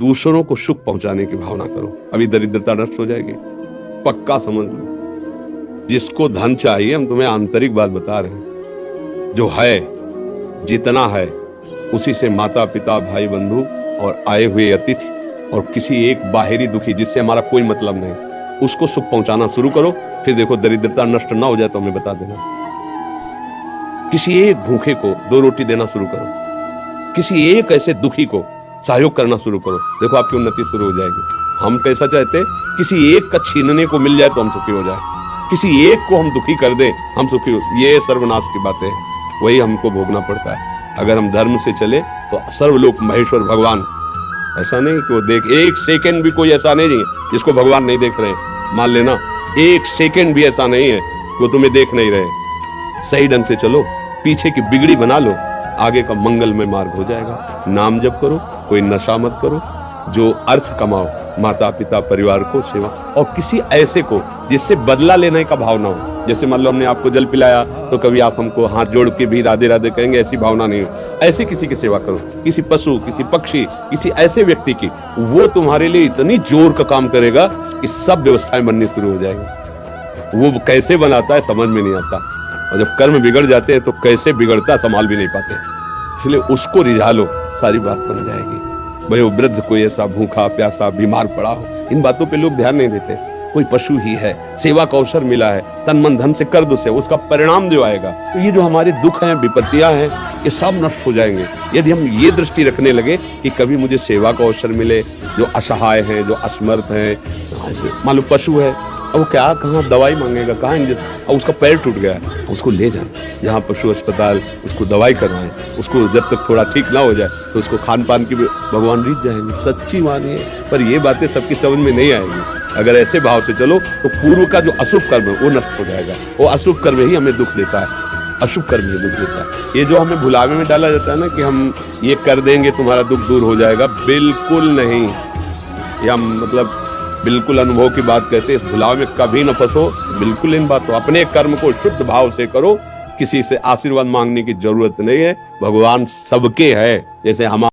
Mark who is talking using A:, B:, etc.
A: दूसरों को सुख पहुंचाने की भावना करो, अभी दरिद्रता नष्ट हो जाएगी। पक्का समझ लो। जिसको धन चाहिए, हम तुम्हें आंतरिक बात बता रहे हैं, जो है जितना है उसी से माता पिता भाई बंधु और आए हुए अतिथि और किसी एक बाहरी दुखी जिससे हमारा कोई मतलब नहीं, उसको सुख पहुंचाना शुरू करो। फिर देखो दरिद्रता नष्ट ना हो जाए तो हमें बता देना। किसी एक भूखे को 2 रोटी देना शुरू करो, किसी एक ऐसे दुखी को सहयोग करना शुरू करो, देखो आपकी उन्नति शुरू हो जाएगी। हम कैसा चाहते, किसी एक का छीनने को मिल जाए तो हम सुखी हो जाए, किसी एक को हम दुखी कर दें हम सुखी हो, ये सर्वनाश की बातें हैं, वही हमको भोगना पड़ता है। अगर हम धर्म से चले तो सर्वलोक महेश्वर भगवान, ऐसा नहीं कि वो देख, एक सेकंड भी कोई ऐसा नहीं है जिसको भगवान नहीं देख रहे। मान लेना एक सेकंड भी ऐसा नहीं है वो तुम्हें देख नहीं रहे। सही ढंग से चलो, पीछे की बिगड़ी बना लो, आगे का मंगलमय मार्ग हो जाएगा। नाम जप करो, कोई नशा मत करो, जो अर्थ कमाओ, माता पिता परिवार को सेवा, और किसी ऐसे को जिससे बदला लेने का भावना हो। जैसे मान लो हमने आपको जल पिलाया तो कभी आप हमको हाथ जोड़ के भी राधे राधे कहेंगे, ऐसी भावना नहीं हो। ऐसे किसी की सेवा करो, किसी पशु, किसी पक्षी, किसी ऐसे व्यक्ति की, वो तुम्हारे लिए इतनी जोर का काम करेगा कि सब व्यवस्थाएं बननी शुरू हो जाएगी। वो कैसे बनाता है समझ में नहीं आता, और जब कर्म बिगड़ जाते हैं तो कैसे बिगड़ता संभाल भी नहीं पाते। इसलिए उसको रिझा लो, सारी बात बन जाएगी। भाई वो वृद्ध कोई ऐसा भूखा प्यासा बीमार पड़ा हो, इन बातों पे लोग ध्यान नहीं देते। कोई पशु ही है, सेवा का अवसर मिला है, तन मन धन से कर दो से, उसका परिणाम जो आएगा, तो ये जो हमारे दुख हैं, विपत्तियां हैं, ये सब नष्ट हो जाएंगे यदि हम ये दृष्टि रखने लगे कि कभी मुझे सेवा का अवसर मिले। जो असहाय हैं, जो असमर्थ हैं, ऐसे मान लो पशु है, अब वो क्या कहाँ दवाई मांगेगा, कहाँ इंजेक्शन, और उसका पैर टूट गया, उसको ले जाए जहाँ पशु अस्पताल, उसको दवाई करवाएं, उसको जब तक थोड़ा ठीक ना हो जाए तो उसको खान पान की भगवान रीत जाएंगे। सच्ची मानिए, पर ये बातें सबकी समझ में नहीं आएंगी। अगर ऐसे भाव से चलो तो पूर्व का जो अशुभ कर्म है वो नष्ट हो जाएगा। वो अशुभ कर्म ही हमें दुख देता है, अशुभ कर्म ही दुख देता है। ये जो हमें भुलावे में डाला जाता है ना कि हम ये कर देंगे तुम्हारा दुख दूर हो जाएगा, बिल्कुल नहीं। ये हम मतलब बिल्कुल अनुभव की बात कहते हैं। इस भुलावे में कभी न फंसो, बिल्कुल इन बातों, अपने कर्म को शुद्ध भाव से करो, किसी से आशीर्वाद मांगने की जरूरत नहीं है। भगवान सबके है, जैसे हम